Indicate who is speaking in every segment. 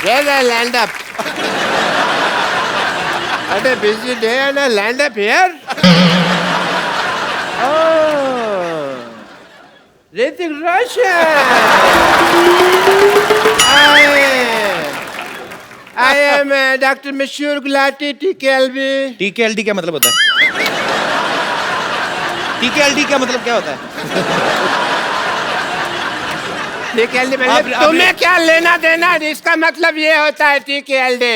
Speaker 1: Land up. अरे busy day and land up here. Hrithik Roshan. I am doctor Mashhoor Gulati टीकेएलबी।
Speaker 2: टीकेएलडी क्या मतलब होता है? टीकेएलडी क्या मतलब क्या होता है?
Speaker 1: टीकेएलडी मतलब तुम्हें क्या लेना देना? इसका मतलब ये होता है टीकेएलडी।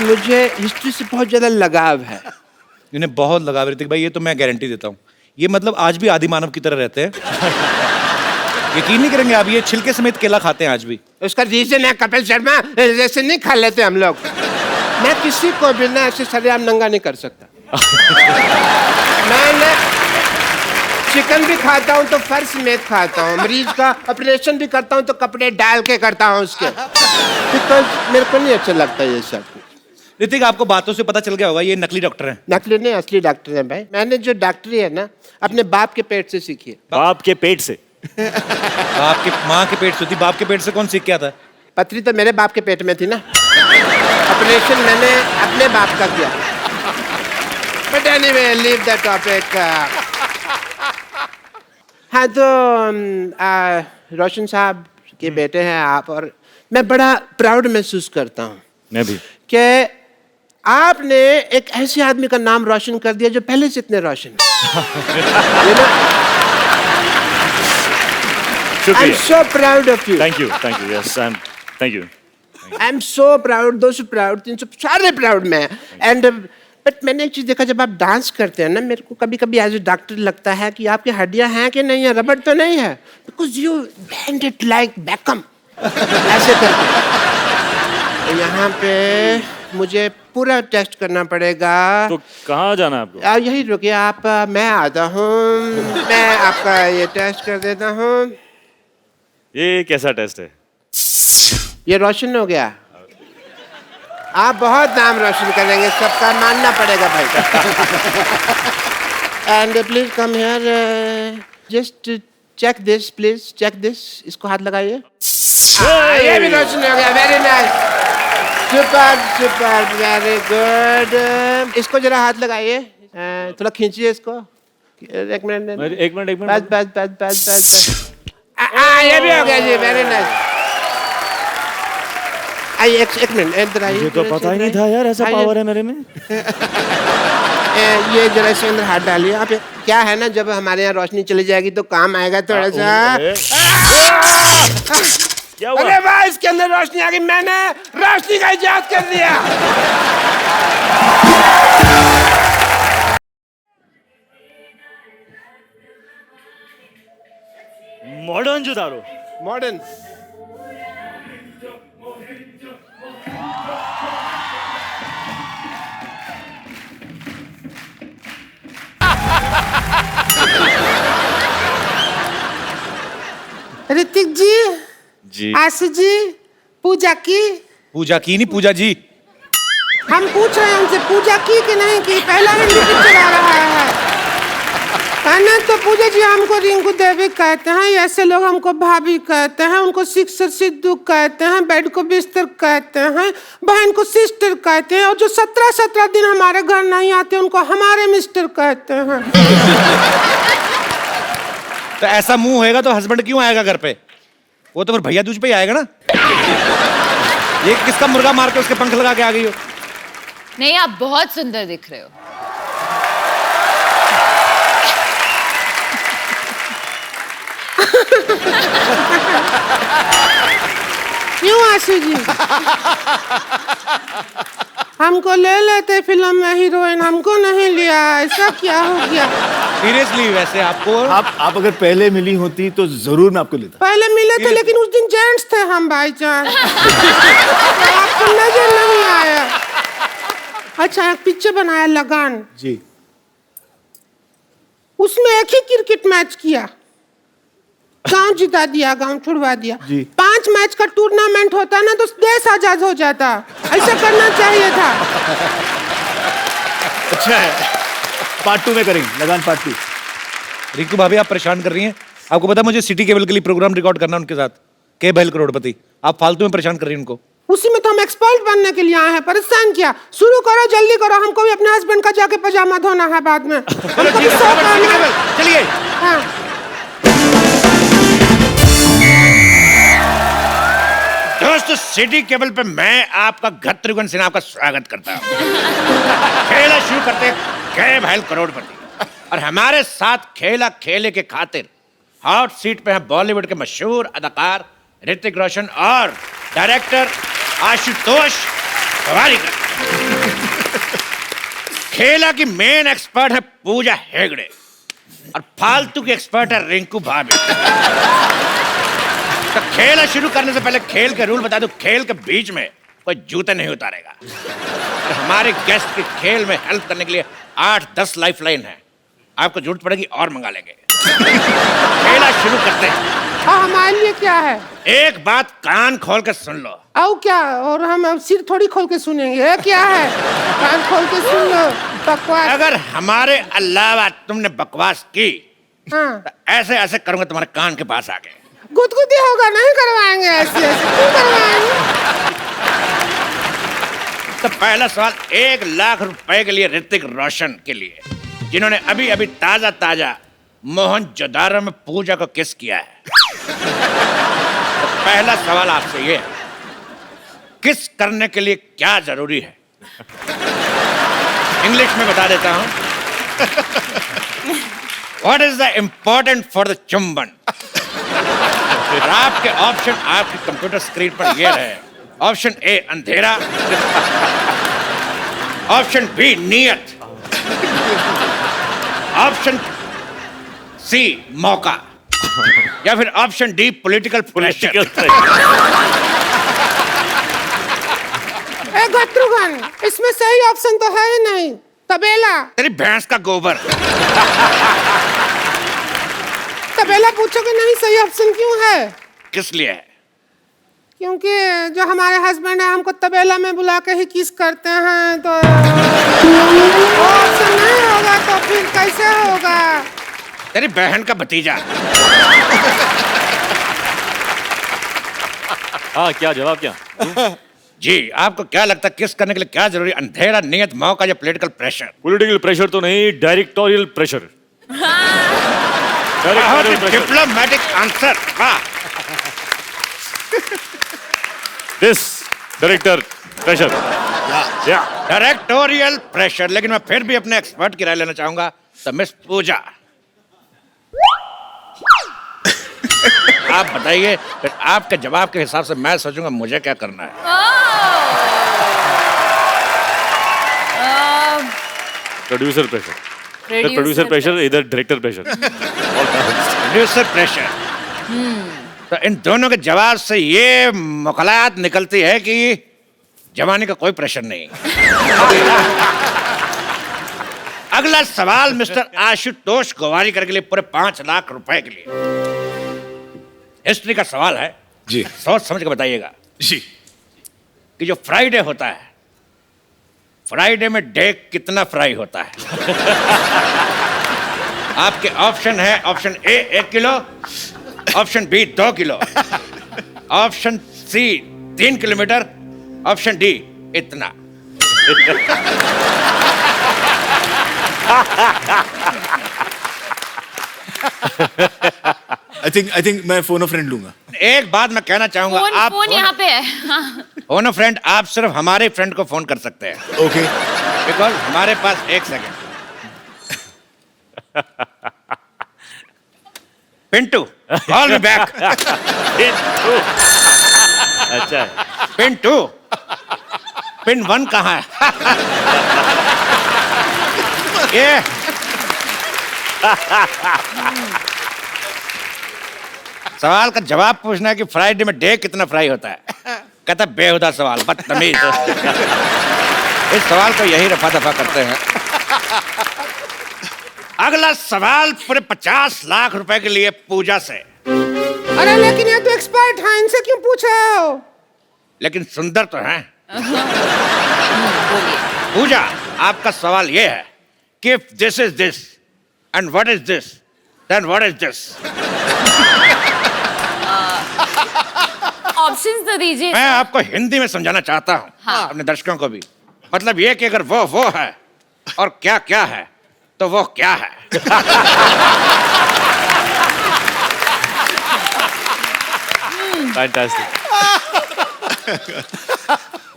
Speaker 1: मुझे हिस्ट्री से बहुत ज्यादा लगाव है।
Speaker 2: इन्हें बहुत लगाव ऋतिक भाई, ये तो मैं गारंटी देता हूँ। ये मतलब आज भी आदि मानव की तरह रहते हैं। यकीन नहीं करेंगे आप, ये छिलके समेत केला खाते हैं आज भी।
Speaker 1: उसका रीजन है कपिल शर्मा, जैसे नहीं खा लेते हम लोग। मैं किसी को भी ना ऐसे सरेआम नंगा नहीं कर सकता। मैं चिकन भी खाता हूँ तो फर्श समेत खाता हूँ। मरीज का ऑपरेशन भी करता हूँ तो कपड़े डाल के करता हूँ उसके, बिकॉज मेरे को नहीं अच्छा लगता ये सब।
Speaker 2: ऋतिक, आपको बातों से पता चल गया होगा ये नकली डॉक्टर हैं।
Speaker 1: नकली नहीं, असली डॉक्टर हैं भाई। मैंने जो डॉक्टरी है ना अपने बाप के पेट से सीखी है।
Speaker 3: बाप के पेट से?
Speaker 2: बाप के माँ के पेट से होती, बाप के पेट से कौन सीख के आता है?
Speaker 1: पथरी तो मेरे बाप के पेट में थी ना। ऑपरेशन मैंने अपने बाप का किया। But anyway, leave the topic. हाँ तो रोशन साहब के बेटे हैं आप, और मैं बड़ा प्राउड महसूस करता हूँ।
Speaker 3: मैं भी।
Speaker 1: कि आपने एक ऐसे आदमी का नाम रोशन कर दिया जो पहले से इतने रोशन। I'm so proud of you.
Speaker 3: Thank you. Yes, thank you.
Speaker 1: I'm so proud. 200 proud, 300 सारे proud में हैं। And but मैंने एक चीज देखा, जब आप डांस करते हैं ना, मेरे को कभी-कभी एज ए डॉक्टर लगता है कि आपकी हड्डियां हैं कि नहीं है, रबड़ तो नहीं है, because you bend it like Beckham। ऐसे करके यहाँ पे मुझे पूरा टेस्ट करना पड़ेगा।
Speaker 3: तो कहाँ जाना है आपको?
Speaker 1: आप यही रुकिए, आप मैं आता हूँ, मैं आपका ये टेस्ट कर देता हूँ।
Speaker 3: ये कैसा टेस्ट है?
Speaker 1: ये रोशन हो गया। आप बहुत नाम रोशन करेंगे, सबका मानना पड़ेगा भाई। And please come here, just check this, please check this. इसको हाथ लगाइए। ये भी रोशन हो गया, very nice, super, very good. इसको जरा हाथ लगाइए, थोड़ा खींचिए इसको। एक मिनट बस। ये भी हो गया जी, वेरी नाइस। आइए एक मिनट इधर आइए।
Speaker 3: मुझे तो पता ही नहीं था यार ऐसा पावर है मेरे में।
Speaker 1: ये जरा इसके अंदर हाथ डालिए आप। क्या है ना, जब हमारे यहाँ रोशनी चली जाएगी तो काम आएगा थोड़ा सा।
Speaker 3: क्या हुआ?
Speaker 1: अरे वाह, इसके अंदर रोशनी आ गई। मैंने रोशनी का इजाद कर दिया।
Speaker 3: मॉडर्न जुदारो।
Speaker 1: मॉडर्न। ऋतिक जी, आशु जी, पूजा की
Speaker 2: नहीं, पूजा जी।
Speaker 1: हम पूछ रहे हैं उनसे, पूजा की कि नहीं की? पहला हिंदी पिक्चर आ रहा है ना, तो पूजा जी हमको रिंकू देवी कहते हैं, ऐसे लोग हमको भाभी कहते हैं, उनको सिक्सर सिद्धू कहते हैं, बेड को बिस्तर कहते हैं, बहन को सिस्टर कहते हैं, और जो 17 दिन हमारे घर नहीं आते उनको हमारे मिस्टर कहते हैं।
Speaker 2: तो ऐसा मुंह होएगा तो हस्बैंड क्यों आएगा घर पे? वो तो फिर भैया दूज पे ही आएगा ना। ये किसका मुर्गा मार के उसके पंख लगा के आ गई हो?
Speaker 4: नहीं, आप बहुत सुंदर दिख रहे हो।
Speaker 1: क्यों आशु जी? हमको ले लेते फिल्म में हीरोइन, हमको नहीं लिया, ऐसा क्या हो गया?
Speaker 2: सीरियसली वैसे आपको
Speaker 3: आप अगर पहले मिली होती तो जरूर मैं आपको लेता।
Speaker 1: पहले मिले थे लेकिन उस दिन जेंट्स थे हम भाईजान। आपको नजर नहीं आया। अच्छा, एक पिक्चर बनाया लगान
Speaker 3: जी,
Speaker 1: उसमें एक ही क्रिकेट मैच किया, गांव जिता दिया, गांव छुड़वा दिया। 5 मैच का टूर्नामेंट होता ना तो देश आजाद हो जाता। ऐसा करना चाहिए था।
Speaker 3: अच्छा है, पार्ट 2 में करेंगे, लगान पार्ट 2।
Speaker 2: रिंकू भाभी आप परेशान कर रही हैं। आपको पता है मुझे सिटी केबल के लिए प्रोग्राम रिकॉर्ड करना उनके साथ। के भैल करोड़पति। आप फालतू में परेशान कर रही हैं उनको।
Speaker 1: उसी में तो हम एक्सपर्ट बनने के लिए आए हैं, परेशान किया। शुरू करो, जल्दी करो, हमको भी अपने हस्बैंड का जाके पजामा धोना है बाद में। हमको भी शौक है।
Speaker 2: चलिए।
Speaker 1: हाँ।
Speaker 5: दोस्तों, सिटी केबल पे मैं आपका गत्रिगुन सिन्हा आपका स्वागत करता हूँ। खेला शुरू करते हैं के भैल करोड़पति, और हमारे साथ खेला खेले के खातिर हॉट सीट पे हैं बॉलीवुड के मशहूर अदाकार ऋतिक रोशन और डायरेक्टर आशुतोष गोवारिकर। खेला की मेन एक्सपर्ट है पूजा हेगड़े और फालतू की एक्सपर्ट है रिंकू भाभी। तो खेल शुरू करने से पहले खेल के रूल बता दूं। खेल के बीच में कोई जूते नहीं उतारेगा, और हमारे गेस्ट की खेल में हेल्प करने के लिए 8-10 लाइफलाइन है। आपको जरूरत पड़ेगी और मंगा लेंगे। खेला शुरू करते हैं।
Speaker 1: हाँ, हमारे लिए क्या है?
Speaker 5: एक बात कान खोल के सुन लो।
Speaker 1: आओ क्या? और हम अब सिर थोड़ी खोल के सुनेंगे। क्या है? कान खोल के सुन लो। बकवास।
Speaker 5: अगर हमारे अलावा तुमने बकवास की
Speaker 1: हाँ।
Speaker 5: तो ऐसे ऐसे करूंगा तुम्हारे कान के पास आके।
Speaker 1: गुदगुदी होगा, नहीं करवाएंगे ऐसे ऐसे। क्यों करवाएंगे?
Speaker 5: तो पहला सवाल 1 लाख रुपए के लिए ऋतिक रोशन के लिए, जिन्होंने अभी अभी ताजा ताजा मोहनजोदारो में पूजा को किस किया है। तो पहला सवाल आपसे ये है, किस करने के लिए क्या जरूरी है? इंग्लिश में बता देता हूं। What is the important for the चुंबन? और आपके ऑप्शन आपकी कंप्यूटर स्क्रीन पर ये रहे। ऑप्शन ए अंधेरा, ऑप्शन बी नियत, ऑप्शन सी मौका, या फिर ऑप्शन डी पॉलिटिकल प्रेशर।
Speaker 1: गत्रुगन, इसमें सही ऑप्शन तो है ही नहीं। तबेला।
Speaker 5: तेरी भैंस का गोबर।
Speaker 1: तबेला पूछोगे नहीं, सही ऑप्शन क्यों है?
Speaker 5: किस लिए है?
Speaker 1: क्योंकि जो हमारे हस्बैंड है हमको तबेला में बुला के ही किस करते हैं, तो वो ऑप्शन नहीं होगा तो फिर कैसे होगा?
Speaker 5: तेरी बहन का भतीजा।
Speaker 3: हाँ, क्या जवाब क्या?
Speaker 5: जी, आपको क्या लगता है किस करने के लिए क्या जरूरी? अंधेरा, नियत, मौका या पॉलिटिकल प्रेशर?
Speaker 3: पॉलिटिकल प्रेशर तो नहीं, डायरेक्टोरियल प्रेशर।
Speaker 5: Diplomatic answer. वाह।
Speaker 3: This director pressure. या
Speaker 5: डायरेक्टोरियल प्रेशर। लेकिन मैं फिर भी अपने एक्सपर्ट की राय लेना चाहूंगा। तो मिस पूजा, आप बताइए, फिर आपके जवाब के हिसाब से मैं सोचूंगा मुझे क्या करना है।
Speaker 3: Producer pressure. प्रोड्यूसर प्रेशर, इधर डायरेक्टर प्रेशर।
Speaker 5: Producer pressure. तो इन दोनों के जवाब से ये मुखलात निकलती है कि जवानी का कोई प्रेशर नहीं। अगला सवाल मिस्टर आशुतोष गोवारिकर के लिए पूरे 5 लाख रुपए के लिए। हिस्ट्री का सवाल है
Speaker 6: जी।
Speaker 5: सोच समझ के बताइएगा
Speaker 6: जी।
Speaker 5: कि जो फ्राइडे होता है, फ्राइडे में डे कितना फ्राई होता है? आपके ऑप्शन है, option A 1 kilo, option B 2 kilo, option C 3 kilometre, option D इतना।
Speaker 6: आई थिंक मैं फोन ऑफ फ्रेंड लूंगा।
Speaker 5: एक बात मैं कहना चाहूंगा,
Speaker 4: फोन
Speaker 5: आप
Speaker 4: फोन यहाँ पे है।
Speaker 5: फोन फ्रेंड, आप सिर्फ हमारे फ्रेंड को फोन कर सकते हैं,
Speaker 6: ओके।
Speaker 5: बिकॉज हमारे पास 1 second. Pintu, call me back.
Speaker 3: अच्छा है।
Speaker 5: पिंटू, पिन 1 कहाँ है? ये सवाल का जवाब पूछना है कि फ्राइडे में डे कितना फ्राई होता है। कहता बेहुदा सवाल, बदतमीज। इस सवाल को यही रफा दफा करते हैं। अगला सवाल पूरे 50 लाख रुपए के लिए पूजा से।
Speaker 1: अरे लेकिन ये तो एक्सपर्ट है, इनसे क्यों पूछ रहे हो?
Speaker 5: लेकिन सुंदर तो हैं। पूजा, आपका सवाल ये है कि if this is this and what is this, then what is this?
Speaker 4: Options तो दीजिए।
Speaker 5: मैं आपको हिंदी में समझाना चाहता हूँ,
Speaker 4: हाँ।
Speaker 5: अपने दर्शकों को भी। मतलब ये कि अगर वो है और क्या क्या है तो वो क्या है।
Speaker 3: फैंटास्टिक।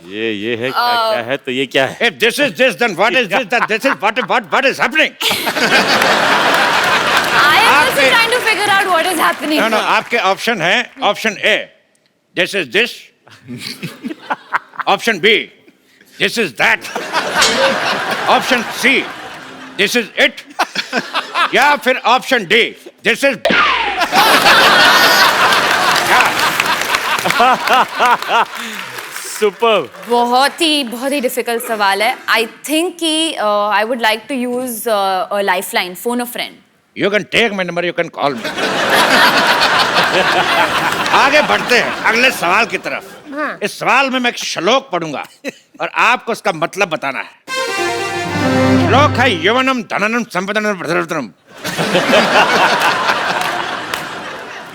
Speaker 3: ये है क्या है तो ये क्या है?
Speaker 5: If this is this, then what is this? Then this is what is happening?
Speaker 4: I am also trying to figure out what is happening.
Speaker 5: No, आपके ऑप्शन है, option A, this is this. Option B, this is that. Option C, this is it. या फिर option D, this is
Speaker 3: super.
Speaker 4: बहुत ही difficult सवाल है। I think कि I would like to use life line, phone a friend.
Speaker 5: You can take my number, you can call me. आगे बढ़ते हैं अगले सवाल की तरफ।
Speaker 1: हाँ।
Speaker 5: इस सवाल में मैं एक श्लोक पढ़ूंगा और आपको उसका मतलब बताना है। श्लोक है यवनम धननम संपदनम प्रधनम।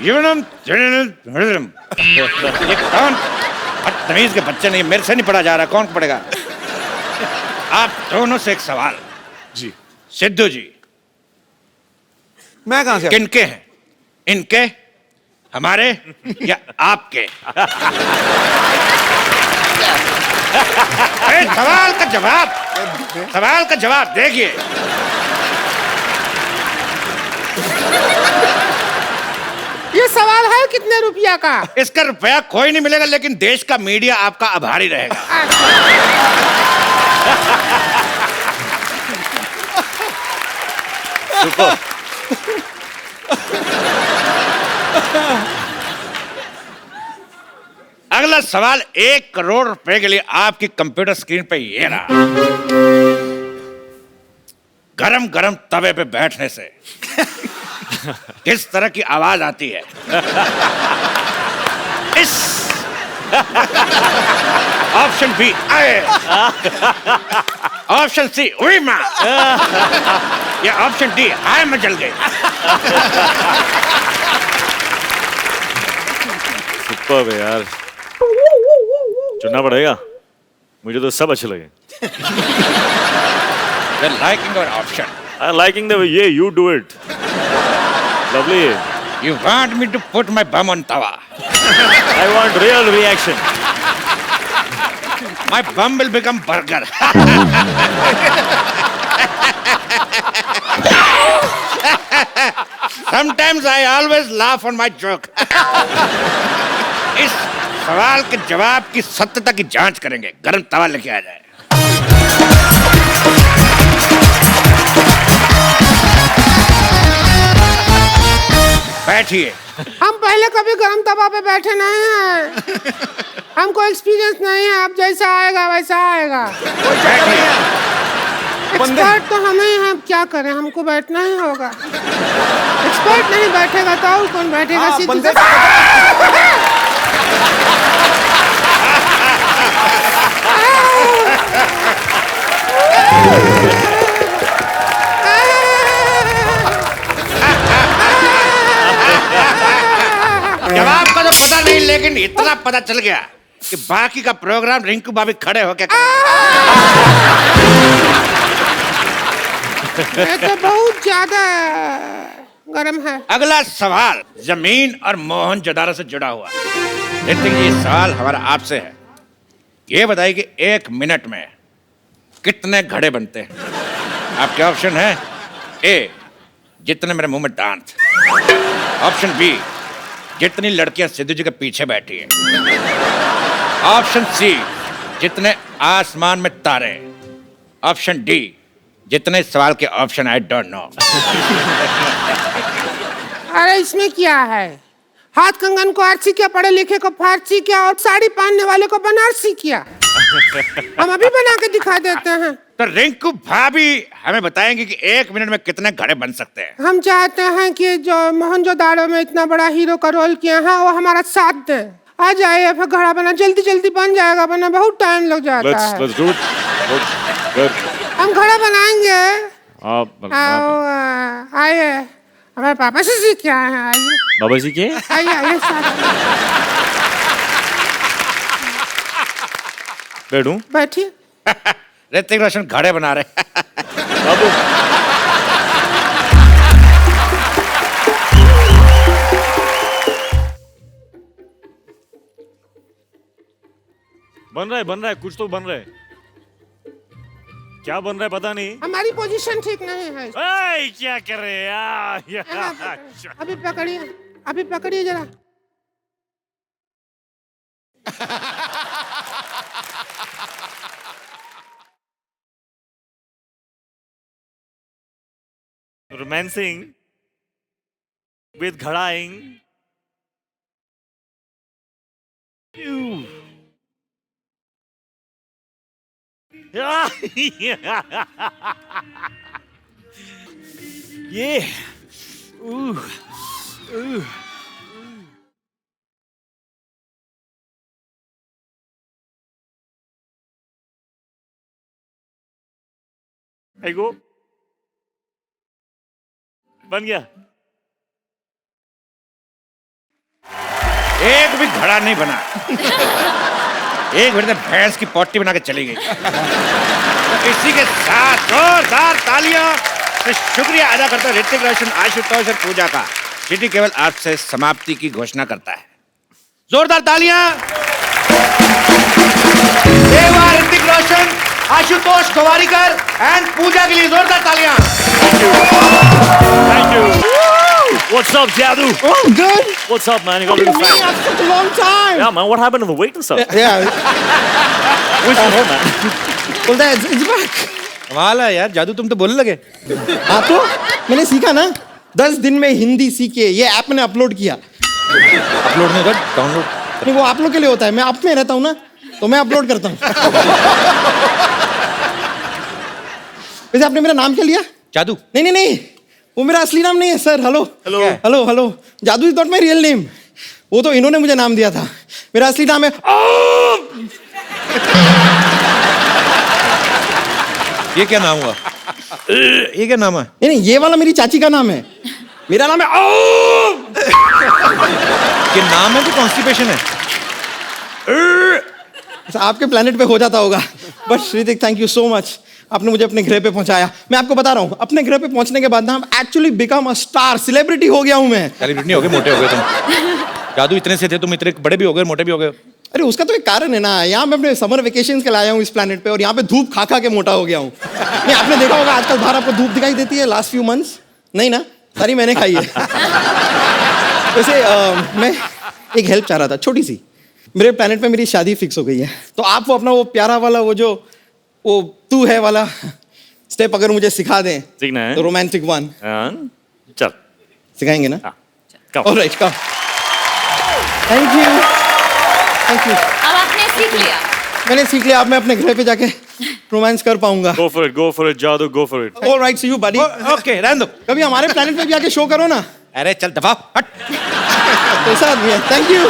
Speaker 5: यवनम धननम प्रधनम। ये कौन बदतमीज के बच्चे? नहीं, मेरे से नहीं पढ़ा जा रहा, कौन पढ़ेगा? आप दोनों से एक सवाल।
Speaker 6: जी।
Speaker 5: सिद्धू जी,
Speaker 6: मैं कहाँ से?
Speaker 5: किनके हैं? इनके, हमारे या आपके? सवाल का जवाब देखिए।
Speaker 1: ये सवाल है कितने रुपया का?
Speaker 5: इसका रुपया कोई नहीं मिलेगा, लेकिन देश का मीडिया आपका आभारी रहेगा।
Speaker 3: सुपर।
Speaker 5: अगला सवाल 1 करोड़ रुपए के लिए आपकी कंप्यूटर स्क्रीन पे ये रहा। गरम गरम तवे पे बैठने से किस तरह की आवाज आती है? इस ऑप्शन बी आए, ऑप्शन सी उई मां, या ऑप्शन डी हाय मैं जल गई।
Speaker 3: सुपर है यार, चुनना पड़ेगा। मुझे तो सब अच्छे लगे।
Speaker 5: We're liking our option.
Speaker 3: I'm liking the way you do it. Lovely.
Speaker 5: You want me to put my bum on tawa?
Speaker 3: I want real reaction.
Speaker 5: My bum will become burger. Sometimes I always laugh on my joke. इस सवाल के जवाब की सत्यता की जांच करेंगे। गरम तवा लेके आ जाए। बैठिए।
Speaker 1: हम पहले कभी गरम तवा पे बैठे नहीं हैं। हमको एक्सपीरियंस नहीं है, अब जैसा आएगा वैसा आएगा।
Speaker 5: बैठिए।
Speaker 1: एक्सपर्ट तो हम ही हैं, अब क्या करें, हमको बैठना ही होगा। एक्सपर्ट नहीं बैठेगा तो और कौन बैठेगा? सीधे
Speaker 5: जवाब का तो पता नहीं, लेकिन इतना पता चल गया कि बाकी का प्रोग्राम रिंकू भाभी खड़े होके
Speaker 1: ये तो बहुत ज्यादा गरम है।
Speaker 5: अगला सवाल जमीन और मोहनजोदारो से जुड़ा हुआ। ऋतिक जी, सवाल हमारा आपसे है। ये बताइए कि 1 मिनट में कितने घड़े बनते हैं? आपके ऑप्शन है ए, जितने मेरे मुंह में दांत। ऑप्शन बी, जितनी लड़कियां सिद्धू जी के पीछे बैठी हैं। ऑप्शन सी, जितने आसमान में तारे। ऑप्शन डी, जितने सवाल के ऑप्शन आई डोंट नो।
Speaker 1: अरे इसमें क्या है? हाथ कंगन को आरसी किया, पढ़े लिखे को फारसी किया और साड़ी पहनने वाले को बनारसी किया। हम अभी बना के दिखा देते हैं।
Speaker 5: तो रिंकू भाभी हमें बताएंगे कि 1 मिनट में कितने घड़े बन सकते हैं।
Speaker 1: हम चाहते हैं कि जो मोहनजोदाड़ो में इतना बड़ा हीरो का रोल किया है वो हमारा साथ दे। आ जाइए, फिर घड़ा बना जल्दी जल्दी बन जाएगा, बना बहुत टाइम लग जाता है।
Speaker 3: Let's do it. Good.
Speaker 1: हम घड़ा बनाएंगे।
Speaker 3: आप
Speaker 1: आइए, हमारे पापा से सीख के आए हैं। आइए
Speaker 3: बाबा जी के
Speaker 1: आइए आइए साथ।
Speaker 3: बैठूं?
Speaker 1: बैठिए।
Speaker 5: ऋतिक रोशन घड़े बना रहे।
Speaker 3: बाबू बन रहा है कुछ तो बन रहा है। क्या बन रहा है पता नहीं।
Speaker 1: हमारी पोजीशन ठीक नहीं है।
Speaker 3: ऐ, क्या कर रहे हैं यार?
Speaker 1: अभी पकड़िए जरा।
Speaker 3: रोमांसिंग विद घड़ाइंग। ये गो बन गया।
Speaker 5: एक भी घड़ा नहीं बना। एक मिनट में भैंस की पोटी बना के चली गई। तो इसी के साथ जोरदार तालियां से शुक्रिया अदा करता हूं ऋतिक रोशन, आशुतोष और पूजा का। सिटी केबल आपसे समाप्ति की घोषणा करता है। जोरदार तालियां देवा, ऋतिक रोशन, आशुतोष गोवारिकर एंड पूजा के लिए। जोरदार तालियां।
Speaker 3: Thank you. What's up, Jadu?
Speaker 7: Oh, good.
Speaker 3: What's up, man? You got a little
Speaker 7: Me
Speaker 3: fat.
Speaker 7: after such a long time.
Speaker 3: Yeah, man. What happened to the weight and stuff?
Speaker 7: Yeah.
Speaker 3: Where's your home, man?
Speaker 7: Well, it's back.
Speaker 2: कमाल है यार, जादू तुम तो बोलने लगे।
Speaker 7: हाँ तो मैंने सीखा ना, 10 दिन में हिंदी सीख के ये ऐप मैंने अपलोड किया।
Speaker 2: अपलोड नहीं कर, डाउनलोड।
Speaker 7: नहीं, वो आप लोग के लिए होता है, मैं आप में रहता हूँ ना, तो मैं अपलोड करता हूँ। वैसे आपने मेरा नाम क्या लिया?
Speaker 2: जादू।
Speaker 7: नहीं, वो मेरा असली नाम नहीं है सर। हेलो, जादू is not my real name. वो तो इन्होंने मुझे नाम दिया था। मेरा असली नाम है
Speaker 2: ये क्या नाम हुआ? ये क्या नाम है?
Speaker 7: नहीं, ये वाला मेरी चाची का नाम है। मेरा नाम है
Speaker 2: ये नाम है कि कॉन्स्टिपेशन है?
Speaker 7: आपके प्लेनेट पे हो जाता होगा। But Hrithik, thank you so much, आपने मुझे अपने ग्रह पे पहुंचाया। मैं आपको बता रहा हूँ, अपने ग्रह पे पहुंचने के बाद ना actually become a star, celebrity हो गया हूँ मैं।
Speaker 2: सेलिब्रिटी हो गए, मोटे हो गए तुम। जादू इतने से थे तुम, इतने बड़े भी हो गए, मोटे भी हो गए।
Speaker 7: अरे उसका तो एक कारण है ना, यहाँ मैं अपने समर वेकेशन के लाया हूँ इस प्लेनेट पे, और यहाँ पे धूप खा के मोटा हो गया हूँ। नहीं, आपने देखा होगा आजकल बाहर आपको धूप दिखाई देती है लास्ट फ्यू मंथ्स? नहीं ना, सारी मैंने खाई है। वैसे मैं एक हेल्प चाह रहा था, छोटी सी। मेरे प्लेनेट पे मेरी शादी फिक्स हो गई है, तो आप वो अपना वो प्यारा वाला वो तू है वाला स्टेप अगर मुझे सिखा दें,
Speaker 3: सीखना है?
Speaker 7: तो रोमांटिक वन।
Speaker 3: चल
Speaker 7: सिखाएंगे ना?
Speaker 3: come.
Speaker 7: Alright, come. Thank you.
Speaker 4: अब आपने सीख लिया।
Speaker 7: मैंने सीख लिया, अब मैं अपने घर पे जाके रोमांस कर पाऊंगा।
Speaker 3: Go for it, जादू, go for it.
Speaker 7: Alright, see you buddy.
Speaker 2: Okay, रहने दो।
Speaker 7: कभी हमारे प्लेनेट पे भी आके शो करो ना।
Speaker 2: अरे चल दफा हट।
Speaker 7: कैसा आदमी है। Thank you.